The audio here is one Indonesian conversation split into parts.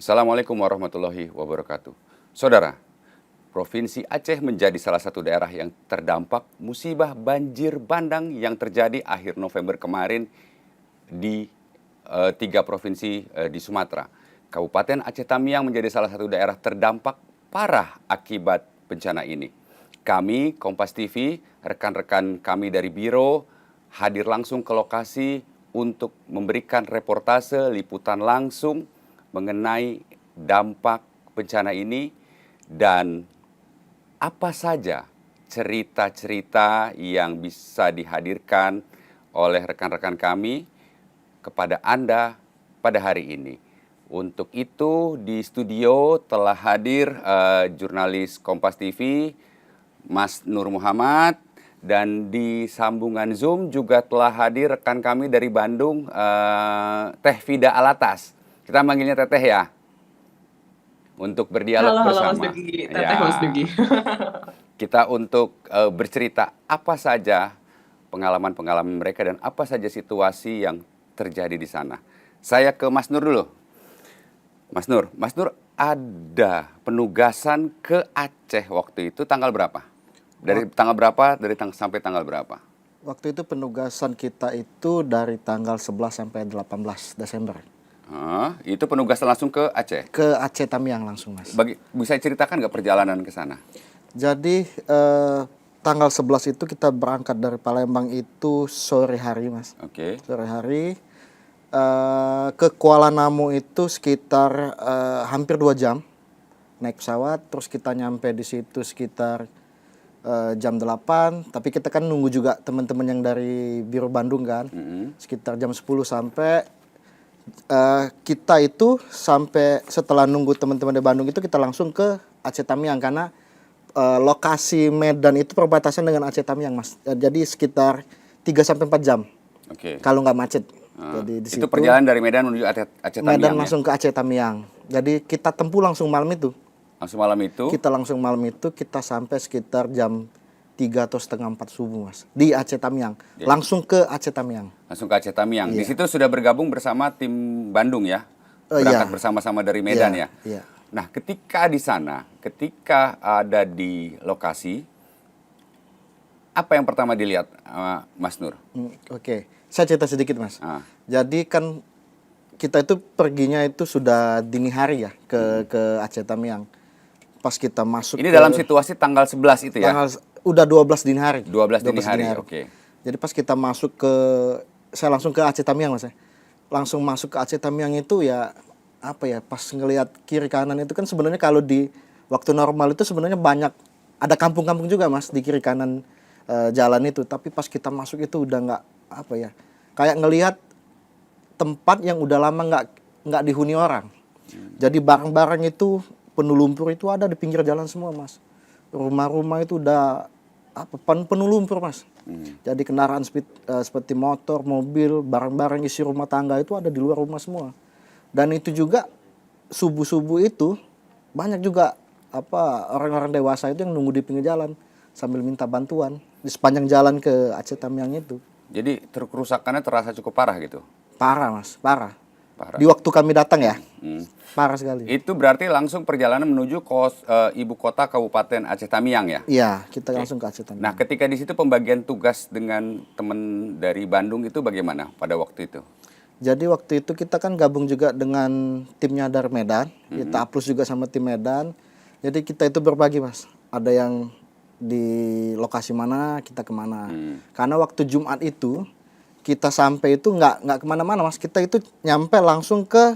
Assalamualaikum warahmatullahi wabarakatuh. Saudara, Provinsi Aceh menjadi salah satu daerah yang terdampak musibah banjir bandang yang terjadi akhir November kemarin di tiga provinsi di Sumatera. Kabupaten Aceh Tamiang menjadi salah satu daerah terdampak parah akibat bencana ini. Kami, Kompas TV, rekan-rekan kami dari Biro, hadir langsung ke lokasi untuk memberikan reportase liputan langsung mengenai dampak bencana ini dan apa saja cerita-cerita yang bisa dihadirkan oleh rekan-rekan kami kepada Anda pada hari ini. Untuk itu di studio telah hadir jurnalis Kompas TV, Mas Nur Muhammad, dan di sambungan Zoom juga telah hadir rekan kami dari Bandung, Teh Fida Alatas. Kita manggilnya Teteh ya, untuk berdialog Halo, halo Mas bersama. Dugi, Teteh Mas Ya, Dugi. kita untuk bercerita apa saja pengalaman-pengalaman mereka dan apa saja situasi yang terjadi di sana. Saya ke Mas Nur dulu. Mas Nur ada penugasan ke Aceh waktu itu tanggal berapa? Dari tanggal berapa? Sampai tanggal berapa? Waktu itu penugasan kita itu dari tanggal 11 sampai 18 Desember. Itu penugasan langsung ke Aceh? Ke Aceh Tamiang langsung, Mas. Bisa ceritakan nggak perjalanan ke sana? Jadi tanggal 11 itu kita berangkat dari Palembang itu sore hari, Mas. Oke. Sore hari. Ke Kuala Namu itu sekitar hampir 2 jam naik pesawat. Terus kita nyampe di situ sekitar jam 8. Tapi kita kan nunggu juga teman-teman yang dari Biro Bandung kan. Sekitar jam 10 sampai kita itu sampai setelah nunggu teman-teman di Bandung itu kita langsung ke Aceh Tamiang karena lokasi Medan itu perbatasan dengan Aceh Tamiang, Mas. Jadi sekitar 3 sampai 4 jam. Oke. Kalau nggak macet. Jadi di Itu situ perjalanan dari Medan menuju Aceh Tamiang. Medan ya? langsung ke Aceh Tamiang. Jadi kita tempuh langsung malam itu. Langsung malam itu. Kita langsung malam itu kita sampai sekitar jam 3 atau setengah 4 subuh, Mas. Di Aceh Tamiang. Langsung ke Aceh Tamiang. Langsung ke Aceh Tamiang. Di Iya. situ sudah bergabung bersama tim Bandung ya? Berangkat Iya. bersama-sama dari Medan Iya, ya? iya. Nah, ketika di sana, ketika ada di lokasi, apa yang pertama dilihat Mas Nur? Oke. Saya cerita sedikit, Mas. Jadi kan kita itu perginya itu sudah dini hari ya ke Aceh Tamiang. Pas kita masuk Ini dalam situasi tanggal 11 itu ya? udah 12 dini hari. 12 dini hari, oke. Jadi pas kita masuk saya langsung ke Aceh Tamiang, Mas. Langsung masuk ke Aceh Tamiang itu ya apa ya, pas ngelihat kiri kanan itu kan sebenarnya kalau di waktu normal itu sebenarnya banyak ada kampung-kampung juga, Mas, di kiri kanan jalan itu. Tapi pas kita masuk itu udah nggak apa ya, kayak ngelihat tempat yang udah lama nggak dihuni orang. Jadi barang-barang itu penuh lumpur itu ada di pinggir jalan semua, Mas. Rumah-rumah itu udah penuh lumpur, Mas. Jadi kendaraan seperti motor, mobil, barang-barang isi rumah tangga itu ada di luar rumah semua. Dan itu juga subuh-subuh itu banyak juga orang-orang dewasa itu yang nunggu di pinggir jalan sambil minta bantuan di sepanjang jalan ke Aceh Tamiang itu. Jadi kerusakannya terasa cukup parah gitu? Parah, Mas, parah. Parah. Di waktu kami datang ya, parah sekali. Itu berarti langsung perjalanan menuju ibu kota Kabupaten Aceh Tamiang ya? Iya, kita langsung ke Aceh Tamiang. Nah, ketika di situ pembagian tugas dengan teman dari Bandung itu bagaimana pada waktu itu? Jadi waktu itu kita kan gabung juga dengan timnya dari Medan, kita plus juga sama tim Medan. Jadi kita itu berbagi, Mas. Ada yang di lokasi mana, kita kemana. Karena waktu Jumat itu kita sampai itu nggak kemana-mana, Mas. Kita itu nyampe langsung ke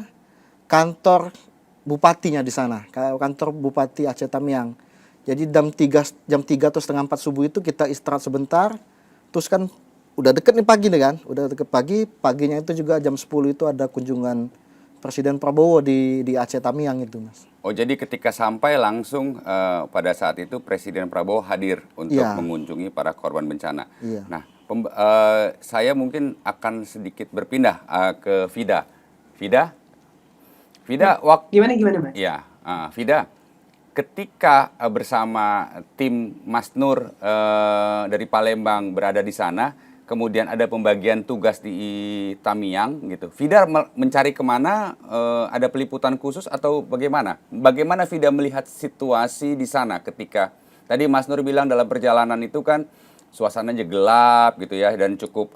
kantor bupatinya di sana, kantor Bupati Aceh Tamiang. Jadi jam 3 atau setengah 4 subuh itu kita istirahat sebentar. Terus kan udah deket nih pagi nih kan, udah deket paginya itu juga jam 10 itu ada kunjungan Presiden Prabowo di Aceh Tamiang itu, Mas. Oh, jadi ketika sampai langsung pada saat itu Presiden Prabowo hadir untuk mengunjungi para korban bencana. Iya. Nah, saya mungkin akan sedikit berpindah ke Fida. Fida, Gimana, Mbak? Ya, Fida, ketika bersama tim Mas Nur dari Palembang berada di sana, kemudian ada pembagian tugas di Tamiang gitu. Vida mencari kemana? Ada peliputan khusus atau bagaimana? Bagaimana Vida melihat situasi di sana ketika tadi Mas Nur bilang dalam perjalanan itu kan suasananya gelap gitu ya, dan cukup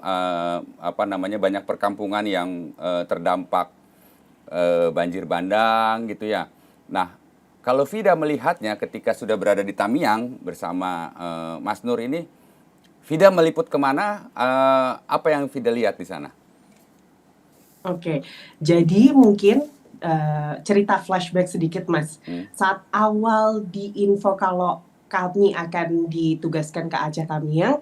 banyak perkampungan yang terdampak banjir bandang gitu ya. Nah, kalau Vida melihatnya ketika sudah berada di Tamiang bersama Mas Nur ini, Vida meliput kemana? Apa yang Vida lihat di sana? Oke, jadi mungkin cerita flashback sedikit, Mas. Saat awal diinfo kalau kami akan ditugaskan ke Aceh Tamiang,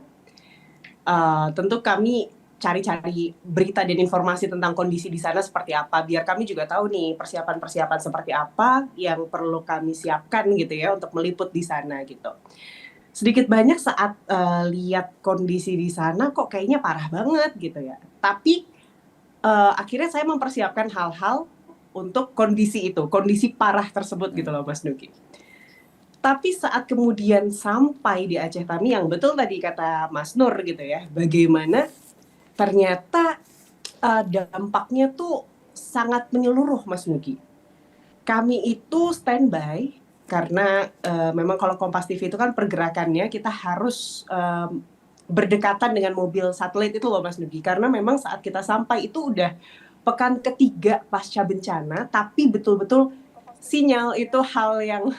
tentu kami cari-cari berita dan informasi tentang kondisi di sana seperti apa, biar kami juga tahu nih persiapan-persiapan seperti apa yang perlu kami siapkan gitu ya untuk meliput di sana gitu. Sedikit banyak saat lihat kondisi di sana kok kayaknya parah banget gitu ya. Tapi akhirnya saya mempersiapkan hal-hal untuk kondisi itu, kondisi parah tersebut gitu loh Mas Nugi. Tapi saat kemudian sampai di Aceh Tamiang, betul tadi kata Mas Nur gitu ya, bagaimana ternyata dampaknya tuh sangat menyeluruh Mas Nugi. Kami itu standby karena memang kalau Kompas TV itu kan pergerakannya kita harus berdekatan dengan mobil satelit itu loh Mas Nugi. Karena memang saat kita sampai itu udah pekan ketiga pasca bencana, tapi betul-betul sinyal itu hal yang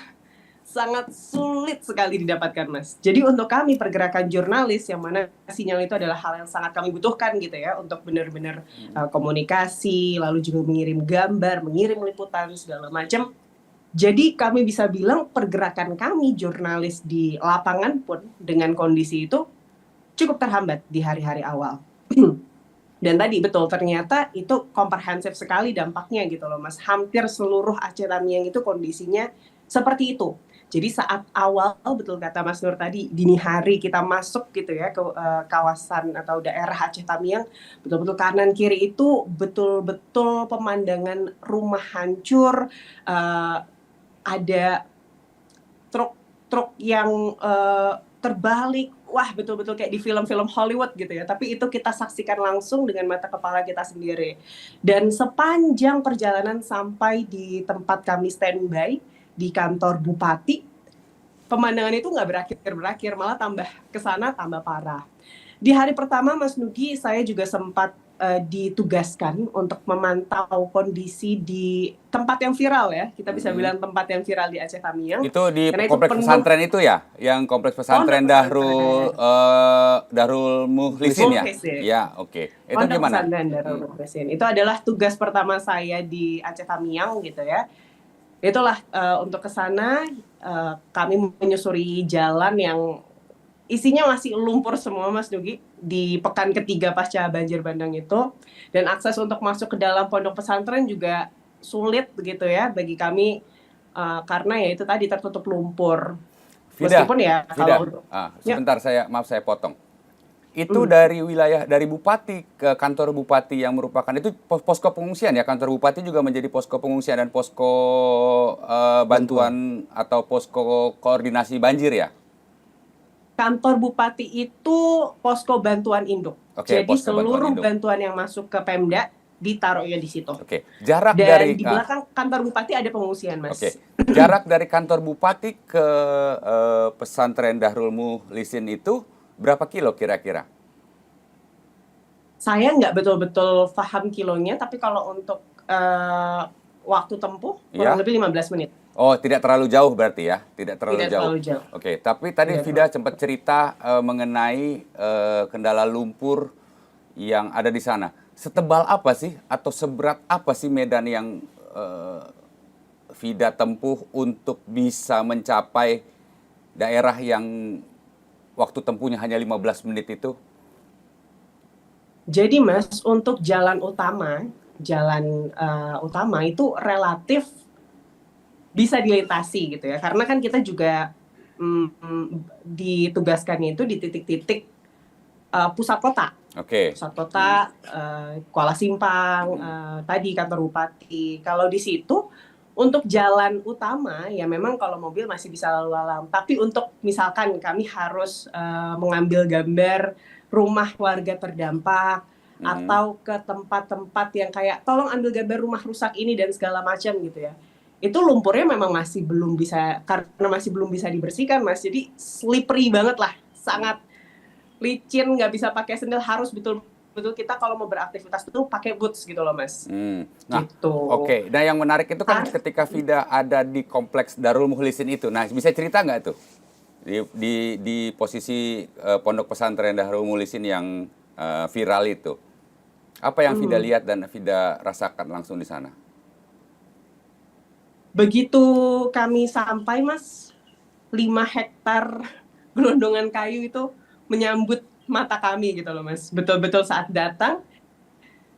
sangat sulit sekali didapatkan, Mas. Jadi untuk kami pergerakan jurnalis yang mana sinyal itu adalah hal yang sangat kami butuhkan gitu ya untuk benar-benar komunikasi, lalu juga mengirim gambar, mengirim liputan segala macam. Jadi kami bisa bilang pergerakan kami jurnalis di lapangan pun dengan kondisi itu cukup terhambat di hari-hari awal. Dan tadi betul ternyata itu komprehensif sekali dampaknya gitu loh Mas. Hampir seluruh Aceh Tamiang itu kondisinya seperti itu. Jadi saat awal betul kata Mas Nur tadi dini hari kita masuk gitu ya ke kawasan atau daerah Aceh Tamiang, betul-betul kanan kiri itu betul-betul pemandangan rumah hancur, ada truk yang terbalik, wah betul-betul kayak di film-film Hollywood gitu ya. Tapi itu kita saksikan langsung dengan mata kepala kita sendiri. Dan sepanjang perjalanan sampai di tempat kami standby di kantor bupati, pemandangan itu nggak berakhir, malah tambah kesana tambah parah. Di hari pertama Mas Nugi, saya juga sempat ditugaskan untuk memantau kondisi di tempat yang viral ya, kita bisa bilang tempat yang viral di Aceh Tamiang. Itu di kompleks pesantren itu ya, yang kompleks pesantren Darul Mukhlisin ya? Ya, oke. Itu gimana? Pesantren Darul Mukhlisin. Itu adalah tugas pertama saya di Aceh Tamiang gitu ya. Itulah untuk ke sana kami menyusuri jalan yang isinya masih lumpur semua Mas Nugi di pekan ketiga pasca banjir bandang itu, dan akses untuk masuk ke dalam pondok pesantren juga sulit begitu ya bagi kami karena ya itu tadi tertutup lumpur. Meskipun ya kalau sebentar saya potong. Itu dari wilayah, dari bupati ke kantor bupati yang merupakan itu posko pengungsian ya, kantor bupati juga menjadi posko pengungsian dan posko bantuan atau posko koordinasi banjir ya? Kantor bupati itu posko bantuan induk. Jadi seluruh bantuan yang masuk ke Pemda ditaruhnya di situ. Jarak dan dari di belakang kantor bupati ada pengungsian, Mas. Jarak dari kantor bupati ke pesantren Darul Mukhlisin itu berapa kilo kira-kira? Saya nggak betul-betul paham kilonya, tapi kalau untuk waktu tempuh kurang lebih 15 menit. Oh, tidak terlalu jauh berarti ya? Tidak terlalu jauh. Oke, tapi tadi Vida sempat cerita mengenai kendala lumpur yang ada di sana. Setebal apa sih atau seberat apa sih medan yang Vida tempuh untuk bisa mencapai daerah yang waktu tempuhnya hanya 15 menit itu? Jadi Mas, untuk jalan utama itu relatif bisa dilintasi gitu ya, karena kan kita juga ditugaskannya itu di titik-titik pusat kota. Pusat kota, Kuala Simpang, tadi kantor bupati. Kalau di situ untuk jalan utama ya memang kalau mobil masih bisa lalu lalang, tapi untuk misalkan kami harus mengambil gambar rumah warga terdampak atau ke tempat-tempat yang kayak tolong ambil gambar rumah rusak ini dan segala macam gitu ya. Itu lumpurnya memang masih belum bisa, karena masih belum bisa dibersihkan Mas. Jadi slippery banget lah, sangat licin, nggak bisa pakai sendal, harus betul-betul kita kalau mau beraktivitas itu pakai boots gitu loh Mas. Nah, Gitu. oke. Nah, yang menarik itu kan ketika Vida ada di kompleks Darul Mukhlisin itu. Nah, bisa cerita nggak tuh di posisi pondok pesantren Darul Mukhlisin yang viral itu? Apa yang Vida lihat dan Vida rasakan langsung di sana? Begitu kami sampai Mas, 5 hektar gelondongan kayu itu menyambut mata kami gitu loh Mas. Betul-betul saat datang,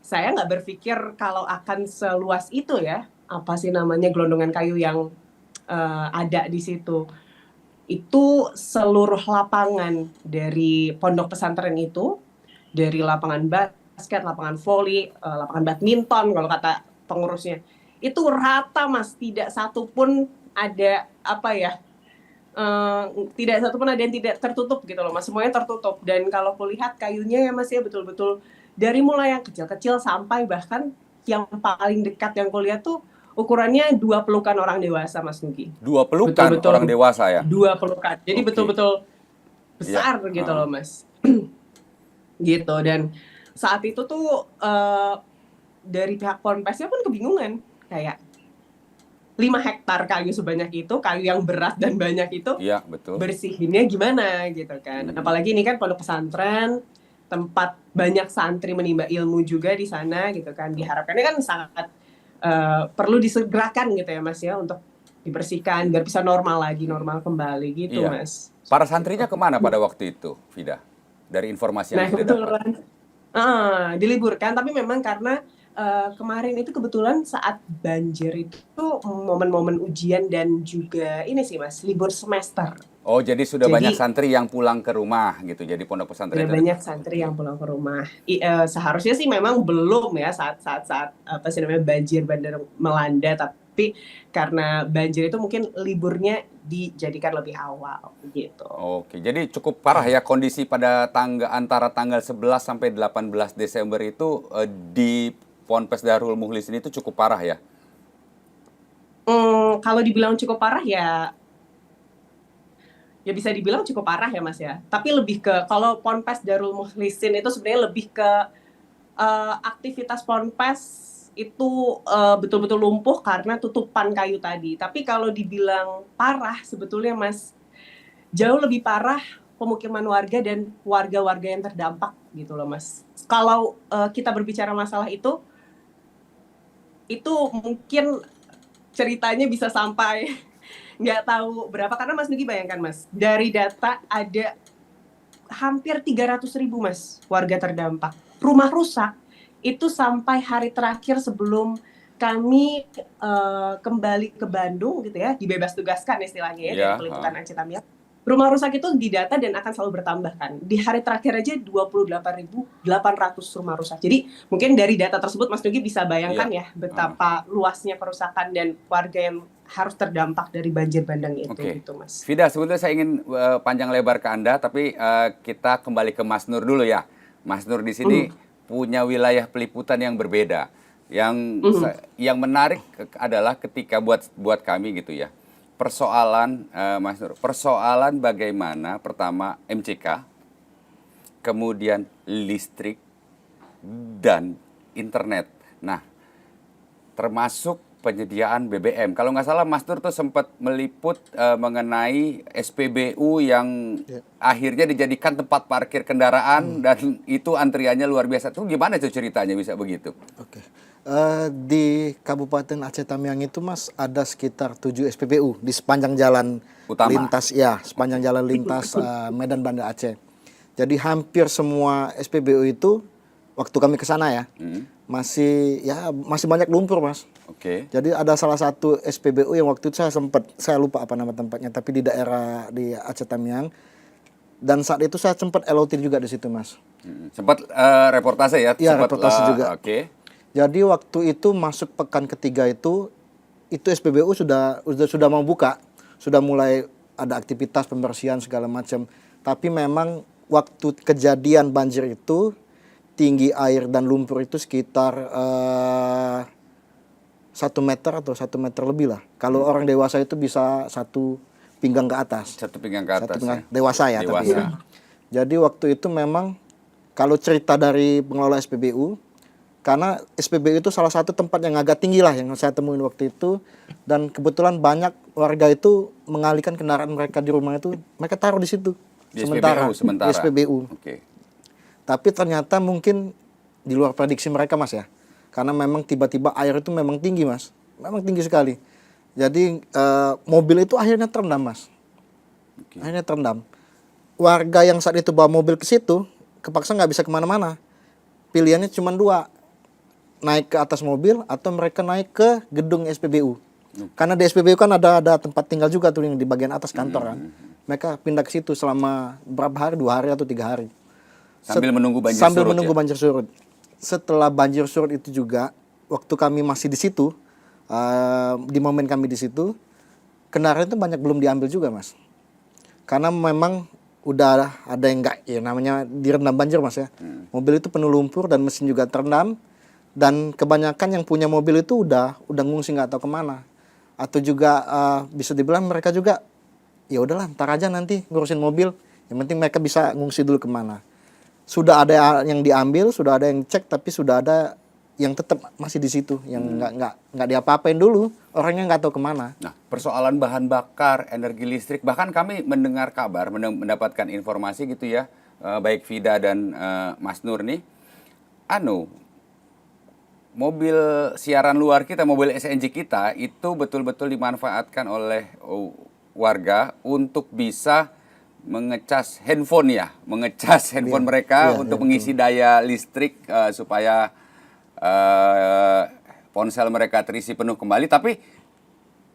saya nggak berpikir kalau akan seluas itu ya. Apa sih namanya gelondongan kayu yang ada di situ. Itu seluruh lapangan dari pondok pesantren itu, dari lapangan basket, lapangan voli, lapangan badminton kalau kata pengurusnya, itu rata Mas, tidak satu pun ada apa ya, tidak satu pun ada yang tidak tertutup gitu loh Mas, semuanya tertutup. Dan kalau kulihat kayunya ya Mas ya betul-betul dari mulai yang kecil-kecil sampai bahkan yang paling dekat yang kulihat tuh ukurannya 2 pelukan orang dewasa Mas Nugi. 2 pelukan Betul-betul orang dewasa ya? 2 pelukan. Jadi Oke. betul-betul besar Ya, gitu loh Mas. Gitu. Dan saat itu tuh dari pihak Ponpesnya pun kebingungan, kayak 5 hektar kayu sebanyak itu, kayu yang berat dan banyak itu, Iya, betul. bersihinnya gimana gitu kan. Apalagi ini kan pondok pesantren, tempat banyak santri menimba ilmu juga di sana gitu kan. Diharapkannya kan sangat perlu disegerakan gitu ya Mas ya, untuk dibersihkan biar bisa normal lagi, normal kembali gitu Iya. Mas. Para santrinya kemana pada waktu itu, Vida? Dari informasi Nah yang Vida dapat. kebetulan diliburkan, tapi memang karena kemarin itu kebetulan saat banjir itu momen-momen ujian dan juga ini sih Mas, libur semester. Oh, jadi sudah Jadi banyak santri yang pulang ke rumah gitu. Jadi pondok pesantren udah itu. banyak santri yang pulang ke rumah. Seharusnya sih memang belum ya saat apa sih namanya banjir bandang melanda, tapi karena banjir itu mungkin liburnya dijadikan lebih awal gitu. Oke, jadi cukup parah ya kondisi pada antara tanggal 11 sampai 18 Desember itu di Ponpes Darul Mukhlisin itu cukup parah ya? Kalau dibilang cukup parah ya bisa dibilang cukup parah ya Mas ya. Tapi lebih ke kalau Ponpes Darul Mukhlisin itu sebenarnya lebih ke aktivitas Ponpes itu betul-betul lumpuh karena tutupan kayu tadi. Tapi kalau dibilang parah sebetulnya Mas, jauh lebih parah pemukiman warga dan warga-warga yang terdampak gitu loh Mas. Kalau kita berbicara masalah itu mungkin ceritanya bisa sampai nggak tahu berapa, karena Mas Nugi bayangkan Mas, dari data ada hampir 300.000 Mas warga terdampak, rumah rusak itu sampai hari terakhir sebelum kami kembali ke Bandung gitu ya, dibebas tugaskan istilahnya ya dari peliputan Aceh Tamiang. Rumah rusak itu didata dan akan selalu bertambah kan. Di hari terakhir aja 28.800 rumah rusak. Jadi mungkin dari data tersebut Mas Nugi bisa bayangkan ya betapa luasnya kerusakan dan warga yang harus terdampak dari banjir bandang itu gitu Mas. Vida, sebetulnya saya ingin panjang lebar ke Anda, tapi kita kembali ke Mas Nur dulu ya. Mas Nur di sini punya wilayah peliputan yang berbeda. Yang menarik adalah ketika buat kami gitu ya. Persoalan Mas Nur, persoalan bagaimana pertama MCK, kemudian listrik dan internet. Nah, termasuk penyediaan BBM. Kalau nggak salah Mas Nur tuh sempat meliput mengenai SPBU yang akhirnya dijadikan tempat parkir kendaraan dan itu antriannya luar biasa. Tuh gimana tuh ceritanya bisa begitu? Oke. Di Kabupaten Aceh Tamiang itu Mas ada sekitar 7 SPBU di sepanjang jalan Utama. lintas sepanjang jalan lintas Medan Banda Aceh. Jadi hampir semua SPBU itu waktu kami ke sana ya masih banyak lumpur Mas. Oke. Jadi ada salah satu SPBU yang waktu itu saya lupa apa nama tempatnya, tapi di daerah di Aceh Tamiang. Dan saat itu saya sempat LOT juga di situ Mas. Sempat reportase ya? Iya, Sempat, reportase juga. Oke. Jadi waktu itu masuk pekan ketiga itu SPBU sudah mau buka, sudah mulai ada aktivitas pembersihan segala macam. Tapi memang waktu kejadian banjir itu tinggi air dan lumpur itu sekitar 1 meter atau 1 meter lebih lah. Kalau orang dewasa itu bisa 1 pinggang ke atas. 1 pinggang ke atas ya. Dewasa ya tapi Dewasa. ya. Jadi waktu itu memang kalau cerita dari pengelola SPBU, karena SPBU itu salah satu tempat yang agak tinggi lah yang saya temuin waktu itu, dan kebetulan banyak warga itu mengalihkan kendaraan mereka di rumah itu, mereka taruh di situ Di sementara. sementara. Di SPBU. Oke. Tapi ternyata mungkin di luar prediksi mereka Mas ya, karena memang tiba-tiba air itu memang tinggi Mas, memang tinggi sekali. Jadi mobil itu akhirnya terendam Mas, Oke. akhirnya terendam. Warga yang saat itu bawa mobil ke situ kepaksa nggak bisa kemana-mana. Pilihannya cuma dua, naik ke atas mobil atau mereka naik ke gedung SPBU. Karena di SPBU kan ada tempat tinggal juga tuh yang di bagian atas kantor kan. Mereka pindah ke situ selama berapa hari, 2 hari atau 3 hari. Sambil menunggu banjir Sambil surut menunggu ya? banjir surut. Setelah banjir surut itu juga, waktu kami masih di situ, di momen kami di situ, kendaraan itu banyak belum diambil juga Mas. Karena memang udah ada yang enggak, ya namanya direndam banjir Mas ya. Mobil itu penuh lumpur dan mesin juga terendam. Dan kebanyakan yang punya mobil itu udah ngungsi nggak tahu kemana. Atau juga bisa dibilang mereka juga, ya udahlah ntar aja nanti ngurusin mobil. Yang penting mereka bisa ngungsi dulu kemana. Sudah ada yang diambil, sudah ada yang cek, tapi sudah ada yang tetap masih di situ, yang nggak diapa-apain dulu, orangnya nggak tahu kemana. Nah, persoalan bahan bakar, energi listrik, bahkan kami mendengar kabar, mendapatkan informasi gitu ya, baik Vida dan Mas Nur nih, mobil siaran luar kita, mobil SNG kita itu betul-betul dimanfaatkan oleh warga untuk bisa mengecas handphone ya, mengecas handphone mereka untuk mengisi daya listrik supaya ponsel mereka terisi penuh kembali, tapi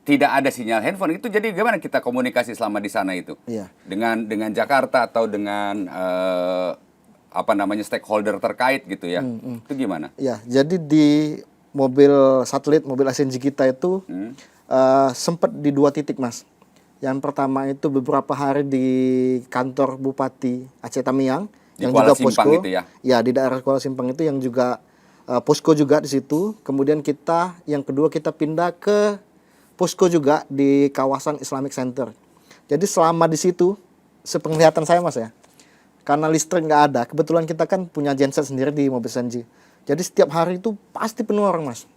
tidak ada sinyal handphone. Itu jadi gimana kita komunikasi selama di sana itu? Iya. Dengan Jakarta atau dengan stakeholder terkait gitu ya? Itu gimana? Ya, jadi di mobil satelit, mobil SNG kita itu sempat di 2 titik Mas. Yang pertama itu beberapa hari di kantor Bupati Aceh Tamiang, Di yang Kuala juga Simpang posko itu ya? Ya, di daerah Kuala Simpang itu yang juga posko juga di situ. Kemudian yang kedua kita pindah ke posko juga di kawasan Islamic Center. Jadi selama di situ, sepenglihatan saya Mas ya, karena listrik nggak ada, kebetulan kita kan punya genset sendiri di mobil SNG. Jadi setiap hari itu pasti penuh orang Mas.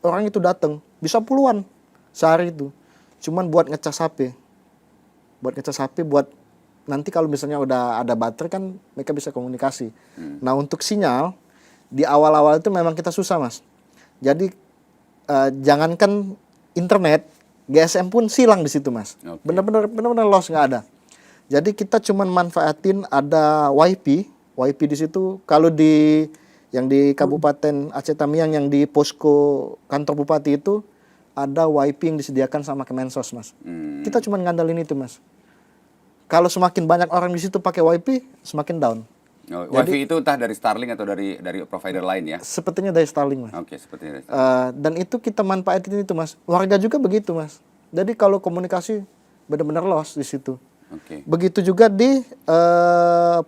Orang itu datang, bisa puluhan sehari itu. Cuman buat ngecas HP. Buat nanti kalau misalnya udah ada baterai kan mereka bisa komunikasi. Nah untuk sinyal, di awal-awal itu memang kita susah Mas. Jadi jangankan internet, GSM pun silang di situ Mas. Oke. Benar-benar lost, nggak ada. Jadi kita cuman manfaatin ada WiFi di situ. Kalau yang di Kabupaten Aceh Tamiang yang di posko kantor bupati itu ada WiFi yang disediakan sama Kemensos Mas. Kita cuman ngandalin itu Mas. Kalau semakin banyak orang di situ pakai WiFi, semakin down. WiFi itu entah dari Starlink atau dari provider lain ya? Sepertinya dari Starlink Mas. Oke, sepertinya dari Starlink. Dan itu kita manfaatin itu Mas. Warga juga begitu Mas. Jadi kalau komunikasi benar-benar lost di situ. Oke. Begitu juga di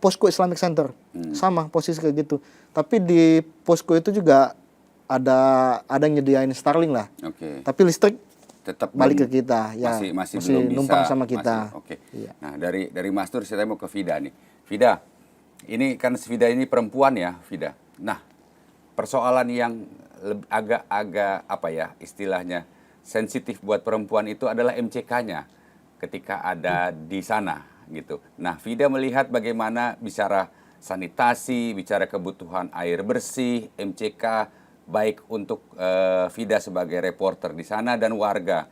posko Islamic Center, sama posisi kayak gitu. Tapi di posko itu juga ada yang nyediain Starlink lah. Oke. Tapi listrik Tetap balik ke kita, ya masih belum bisa numpang sama kita. Oke. Iya. Nah, dari Mas Nur saya mau ke Vida nih. Vida, ini kan Vida ini perempuan ya, Vida. Nah, persoalan yang agak apa ya istilahnya sensitif buat perempuan itu adalah MCK-nya ketika ada di sana gitu. Nah, Vida melihat bagaimana bicara sanitasi, bicara kebutuhan air bersih, MCK baik untuk Vida sebagai reporter di sana dan warga.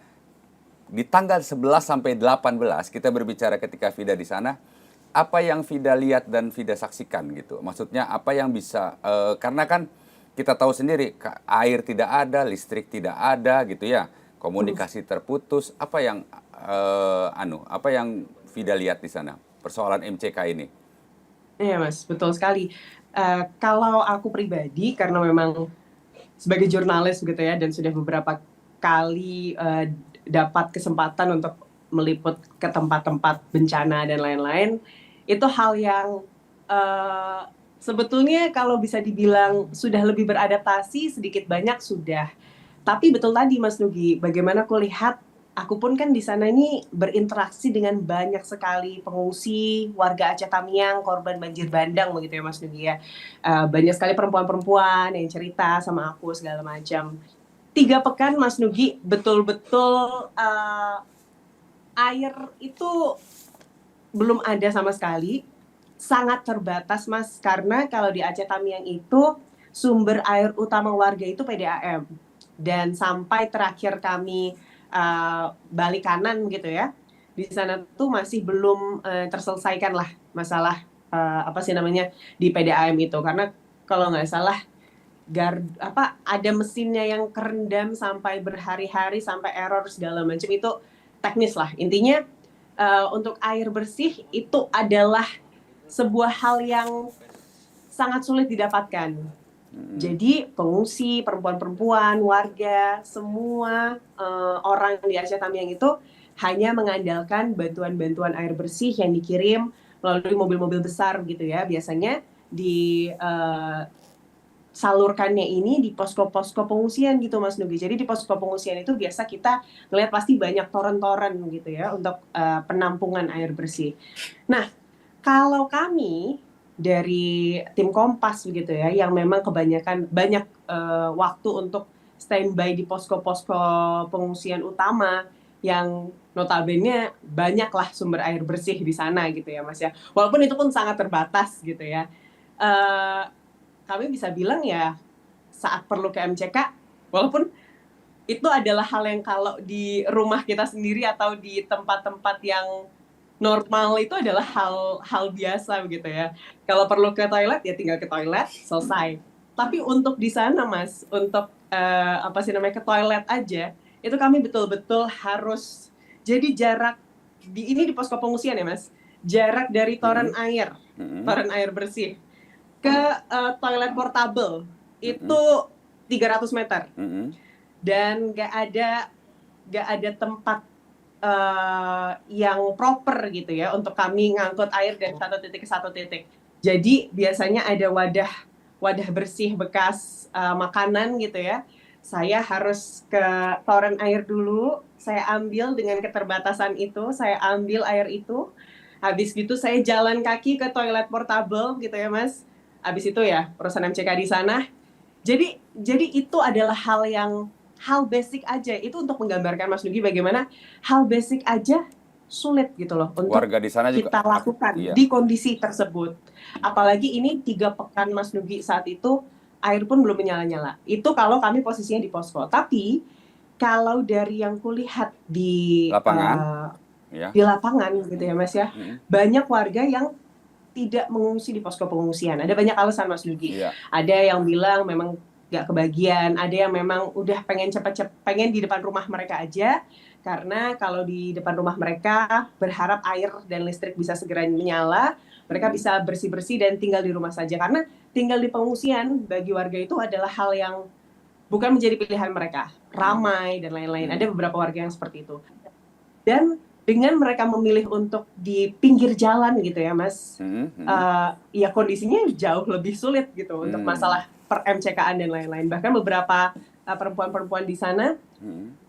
Di tanggal 11 sampai 18 kita berbicara ketika Vida di sana, apa yang Vida lihat dan Vida saksikan gitu. Maksudnya apa yang bisa karena kan kita tahu sendiri air tidak ada, listrik tidak ada gitu ya. Komunikasi terputus. Apa yang Vida lihat di sana? Persoalan MCK ini. Iya Mas, betul sekali. Kalau aku pribadi, karena memang sebagai jurnalis gitu ya, dan sudah beberapa kali dapat kesempatan untuk meliput ke tempat-tempat bencana dan lain-lain, itu hal yang eh, sebetulnya kalau bisa dibilang sudah lebih beradaptasi, sedikit banyak sudah. Tapi betul tadi Mas Nugi, bagaimana aku lihat, aku pun kan di sana ini berinteraksi dengan banyak sekali pengungsi, warga Aceh Tamiang, korban banjir bandang begitu ya Mas Nugi ya. Banyak sekali perempuan-perempuan yang cerita sama aku segala macam. 3 pekan Mas Nugi, betul-betul air itu belum ada sama sekali, sangat terbatas Mas, karena kalau di Aceh Tamiang itu sumber air utama warga itu PDAM, dan sampai terakhir kami balik kanan gitu ya, di sana tuh masih belum terselesaikan lah masalah apa sih namanya di PDAM itu, karena kalau nggak salah ada mesinnya yang kerendam sampai berhari-hari sampai error segala macam, itu teknis lah intinya. Untuk air bersih itu adalah sebuah hal yang sangat sulit didapatkan. Jadi pengungsi, perempuan-perempuan, warga, semua orang di Aceh Tamiang itu hanya mengandalkan bantuan-bantuan air bersih yang dikirim melalui mobil-mobil besar gitu ya. Biasanya di salurkannya ini di posko-posko pengungsian gitu Mas Nugi. Jadi di posko pengungsian itu biasa kita ngeliat pasti banyak toren-toren gitu ya untuk penampungan air bersih. Nah, kalau kami dari tim Kompas begitu ya, yang memang kebanyakan banyak waktu untuk standby di posko-posko pengungsian utama yang notabene banyaklah sumber air bersih di sana gitu ya Mas ya. Walaupun itu pun sangat terbatas gitu ya. Eh, Kami bisa bilang ya saat perlu ke MCK, walaupun itu adalah hal yang kalau di rumah kita sendiri atau di tempat-tempat yang normal itu adalah hal biasa begitu ya. Kalau perlu ke toilet ya tinggal ke toilet, selesai. Tapi untuk di sana Mas, untuk apa sih namanya ke toilet aja, itu kami betul-betul harus, jadi jarak ini di posko pengungsian ya Mas. Jarak dari toren air bersih ke toilet portable itu 300 meter. Dan nggak ada tempat yang proper gitu ya untuk kami ngangkut air dari satu titik ke satu titik. Jadi biasanya ada wadah bersih bekas makanan gitu ya. Saya harus ke toren air dulu, saya ambil dengan keterbatasan itu, saya ambil air itu. Habis gitu saya jalan kaki ke toilet portable gitu ya Mas. Habis itu ya perusahaan MCK di sana. Jadi itu adalah hal basic aja, itu untuk menggambarkan Mas Nugi bagaimana hal basic aja sulit gitu loh untuk Warga di sana juga kita lakukan iya. di kondisi tersebut. Apalagi ini 3 pekan Mas Nugi saat itu air pun belum menyala-nyala. Itu kalau kami posisinya di posko. Tapi kalau dari yang kulihat Lapangan, ya. di lapangan gitu ya Mas ya, banyak warga yang tidak mengungsi di posko pengungsian. Ada banyak alasan Mas Nugi. Iya. Ada yang bilang memang nggak kebagian, ada yang memang udah pengen cepet-cepet, pengen di depan rumah mereka aja, karena kalau di depan rumah mereka berharap air dan listrik bisa segera menyala, mereka bisa bersih-bersih dan tinggal di rumah saja. Karena tinggal di pengungsian bagi warga itu adalah hal yang bukan menjadi pilihan mereka, ramai dan lain-lain. Ada beberapa warga yang seperti itu. Dan dengan mereka memilih untuk di pinggir jalan gitu ya Mas, ya kondisinya jauh lebih sulit gitu untuk masalah per MCK-an dan lain-lain. Bahkan beberapa perempuan-perempuan di sana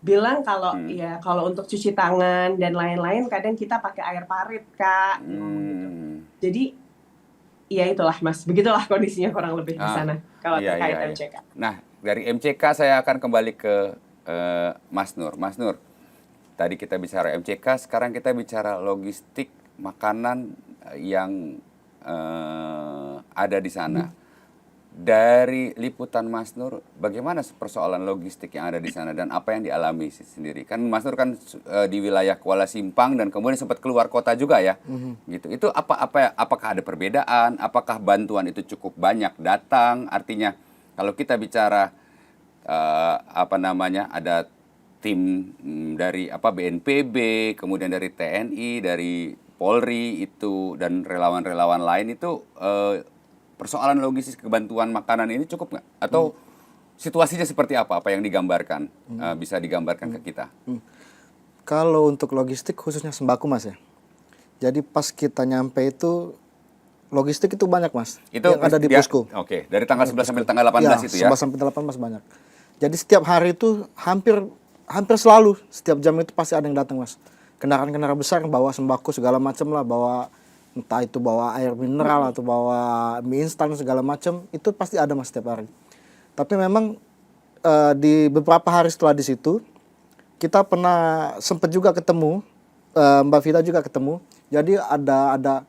bilang kalau ya kalau untuk cuci tangan dan lain-lain kadang kita pakai air parit Kak. Gitu. Jadi ya itulah Mas, begitulah kondisinya kurang lebih di sana kalau terkait MCK. Nah, dari MCK saya akan kembali ke Mas Nur. Mas Nur, tadi kita bicara MCK, sekarang kita bicara logistik makanan yang ada di sana. Dari liputan Mas Nur, bagaimana persoalan logistik yang ada di sana dan apa yang dialami sendiri? Kan Mas Nur kan di wilayah Kuala Simpang dan kemudian sempat keluar kota juga ya, gitu. Itu apakah ada perbedaan? Apakah bantuan itu cukup banyak datang? Artinya kalau kita bicara ada tim dari BNPB, kemudian dari TNI, dari Polri itu dan relawan-relawan lain itu persoalan logistik kebantuan makanan ini cukup nggak? Atau situasinya seperti apa? Apa yang digambarkan bisa digambarkan ke kita? Kalau untuk logistik khususnya sembako Mas ya. Jadi pas kita nyampe itu Logistik itu banyak mas, Itu yang ada di dia- posko. Oke, dari tanggal 11 sampai tanggal 18 itu ya. 11 sampai 18 banyak. Jadi setiap hari itu hampir selalu setiap jam itu pasti ada yang datang mas. Kendaraan-kendaraan besar yang bawa sembako segala macam lah, bawa entah itu bawa air mineral atau bawa mie instan segala macam, itu pasti ada mas setiap hari. Tapi memang di beberapa hari setelah di situ kita pernah sempat juga ketemu, Mbak Vita juga ketemu. Jadi ada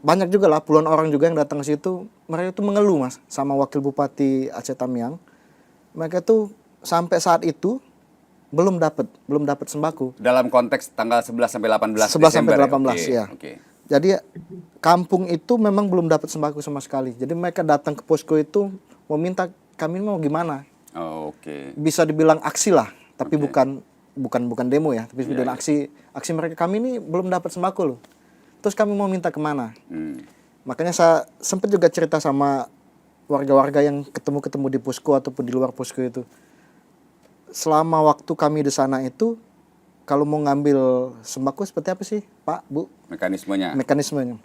banyak juga lah puluhan orang juga yang datang ke situ. Mereka itu mengeluh mas sama Wakil Bupati Aceh Tamiang. Mereka tuh sampai saat itu belum dapat sembako. Dalam konteks tanggal 11 sampai 18 11 sampai Desember 18 Oke, ya. Oke. Jadi kampung itu memang belum dapat sembako sama sekali. Jadi mereka datang ke posko itu mau minta, kami mau gimana? Oh, oke. Bisa dibilang aksi lah, tapi Oke. bukan demo ya, tapi Iya, iya. aksi mereka, kami ini belum dapat sembako loh. Terus kami mau minta kemana? Hmm. Makanya saya sempat juga cerita sama warga-warga yang ketemu di posko ataupun di luar posko itu. Selama waktu kami di sana itu, kalau mau ngambil sembako seperti apa sih, Pak, Bu? Mekanismenya. Mekanismenya.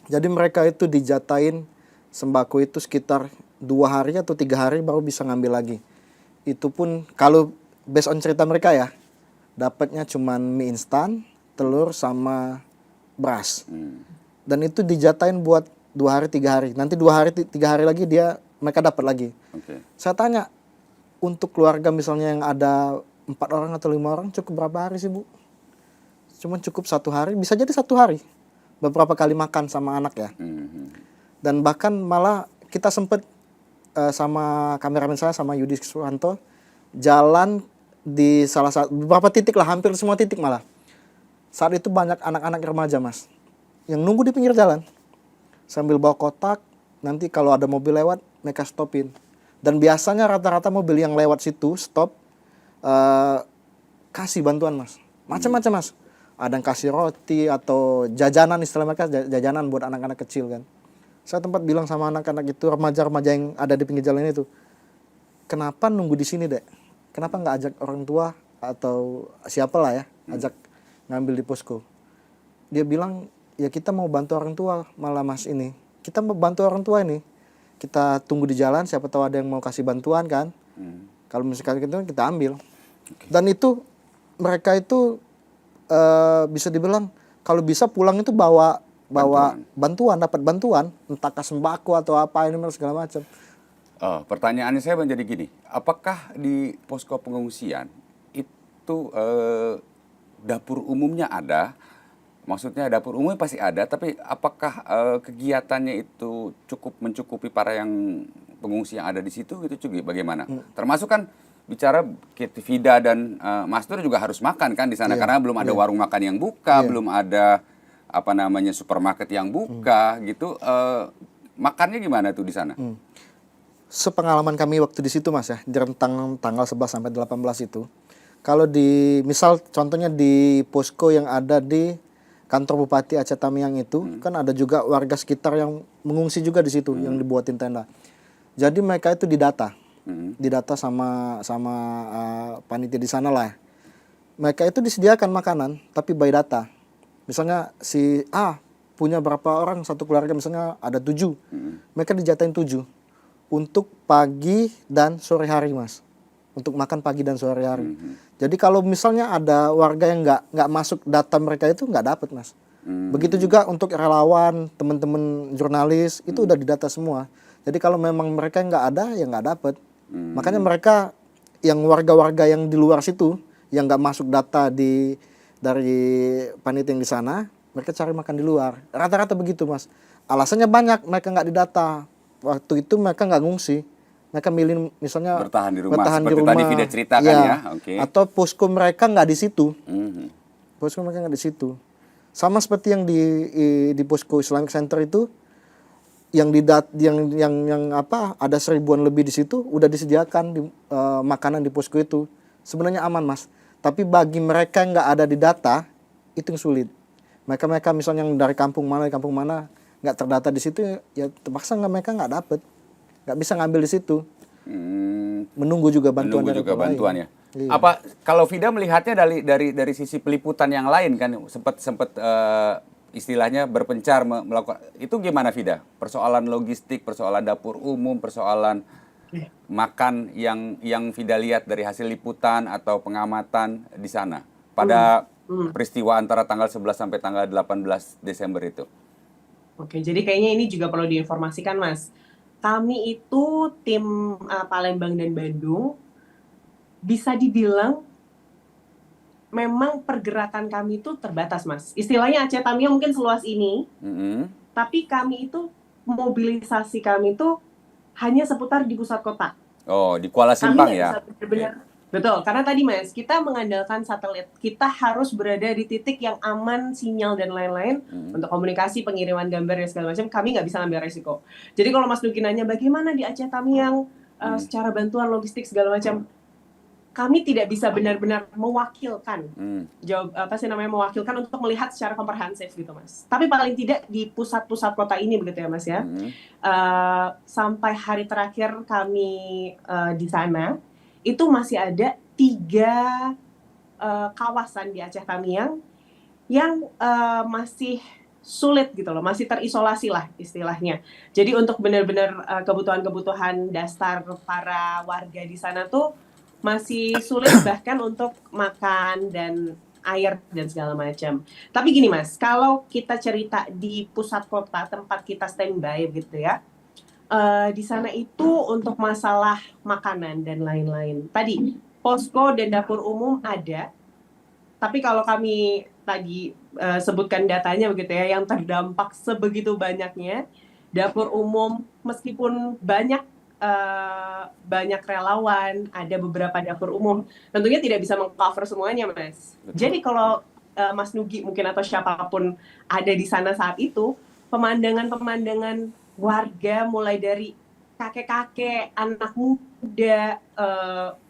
Jadi mereka itu dijatain sembako itu sekitar 2 hari atau 3 hari baru bisa ngambil lagi. Itu pun kalau based on cerita mereka ya, dapatnya cuman mie instan, telur sama beras. Hmm. Dan itu dijatain buat 2 hari 3 hari. Nanti 2 hari 3 hari lagi mereka dapat lagi. Oke. Saya tanya, untuk keluarga misalnya yang ada 4 orang atau 5 orang cukup berapa hari sih Bu? Cuman cukup 1 hari, bisa jadi 1 hari. Beberapa kali makan sama anak ya. Hmm. Dan bahkan malah kita sempet sama kameramen saya sama Yudi Suwanto jalan di salah satu beberapa titik lah, hampir semua titik malah. Saat itu banyak anak-anak remaja mas yang nunggu di pinggir jalan sambil bawa kotak. Nanti kalau ada mobil lewat mereka stopin. Dan biasanya rata-rata mobil yang lewat situ stop kasih bantuan mas, macam-macam mas. Ada yang kasih roti atau jajanan, istilah mereka jajanan buat anak-anak kecil kan. Saya tempat bilang sama anak-anak itu, remaja-remaja yang ada di pinggir jalan itu, kenapa nunggu di sini dek? Kenapa nggak ajak orang tua atau siapalah ya, ajak ngambil di posko? Dia bilang, ya kita mau bantu orang tua malah mas ini. Kita mau bantu orang tua ini. Kita tunggu di jalan, siapa tahu ada yang mau kasih bantuan kan. Kalau misalkan gitu kita ambil. Dan itu mereka itu bisa dibilang kalau bisa pulang itu bawa bantuan, dapat bantuan, entah sembako atau apa ini segala macam. Pertanyaannya saya menjadi gini, apakah di posko pengungsian itu dapur umumnya ada? Maksudnya dapur umumnya pasti ada, tapi apakah kegiatannya itu cukup mencukupi para yang pengungsi yang ada di situ? Itu juga bagaimana? Termasuk kan bicara Vida dan Mas Nur juga harus makan kan di sana karena belum ada warung makan yang buka, belum ada apa namanya supermarket yang buka gitu. Makannya gimana tuh di sana? Sepengalaman kami waktu di situ mas ya, di rentang tanggal 11 sampai 18 itu. Kalau di misal contohnya di posko yang ada di kantor Bupati Aceh Tamiang itu kan ada juga warga sekitar yang mengungsi juga di situ yang dibuatin tenda. Jadi mereka itu didata sama panitia di sana lah. Mereka itu disediakan makanan tapi by data. Misalnya si A punya berapa orang satu keluarga, misalnya ada 7. Mereka dijatain 7 untuk pagi dan sore hari mas. Untuk makan pagi dan sore hari. Jadi kalau misalnya ada warga yang nggak masuk data mereka itu nggak dapat mas. Begitu juga untuk relawan, teman-teman jurnalis itu udah didata semua. Jadi kalau memang mereka nggak ada ya nggak dapat. Makanya mereka yang warga-warga yang di luar situ yang nggak masuk data dari panitia yang di sana, mereka cari makan di luar. Rata-rata begitu mas. Alasannya banyak, mereka nggak didata. Waktu itu mereka nggak ngungsi. Mereka milih misalnya Bertahan di rumah, seperti tadi Vida ceritakan ya. Oke. Atau posko mereka nggak di situ. Posko mereka nggak di situ. Sama seperti yang di posko Islamic Center itu, yang ada 1000-an lebih di situ, udah disediakan makanan di posko itu. Sebenarnya aman mas. Tapi bagi mereka yang nggak ada di data, itu yang sulit. Mereka misalnya yang dari kampung mana nggak terdata di situ, ya terpaksa mereka nggak dapet. Nggak bisa ngambil di situ. Menunggu juga bantuan dari orang lain. Ya. Iya. Apa kalau Vida melihatnya dari sisi peliputan yang lain kan sempat istilahnya berpencar melakukan itu gimana Vida? Persoalan logistik, persoalan dapur umum, persoalan makan yang Vida lihat dari hasil liputan atau pengamatan di sana pada peristiwa antara tanggal 11 sampai tanggal 18 Desember itu. Oke, jadi kayaknya ini juga perlu diinformasikan, Mas. Kami itu tim Palembang dan Bandung bisa dibilang memang pergerakan kami itu terbatas, Mas. Istilahnya Aceh Tamiang mungkin seluas ini, tapi kami itu mobilisasi kami itu hanya seputar di pusat kota. Oh, di Kuala Kami Simpang nggak ya? bisa benar-benar. Betul, karena tadi Mas, kita mengandalkan satelit. Kita harus berada di titik yang aman, sinyal dan lain-lain untuk komunikasi, pengiriman gambar dan segala macam. Kami nggak bisa ambil resiko. Jadi kalau Mas Nugi nanya bagaimana di Aceh Tamiang secara bantuan logistik segala macam, kami tidak bisa benar-benar mewakilkan. Mewakilkan untuk melihat secara komprehensif gitu, Mas. Tapi paling tidak di pusat-pusat kota ini begitu ya, Mas ya. Sampai hari terakhir kami di sana, itu masih ada 3 kawasan di Aceh Tamiang yang masih sulit gitu loh, masih terisolasi lah istilahnya. Jadi untuk benar-benar kebutuhan-kebutuhan dasar para warga di sana tuh masih sulit bahkan untuk makan dan air dan segala macam. Tapi gini Mas, kalau kita cerita di pusat kota tempat kita standby gitu ya, di sana itu untuk masalah makanan dan lain-lain. Tadi posko dan dapur umum ada, tapi kalau kami tadi sebutkan datanya begitu ya, yang terdampak sebegitu banyaknya, dapur umum meskipun banyak relawan, ada beberapa dapur umum, tentunya tidak bisa mengcover semuanya, Mas. Betul. Jadi kalau Mas Nugi mungkin atau siapapun ada di sana saat itu, pemandangan warga mulai dari kakek-kakek, anak muda,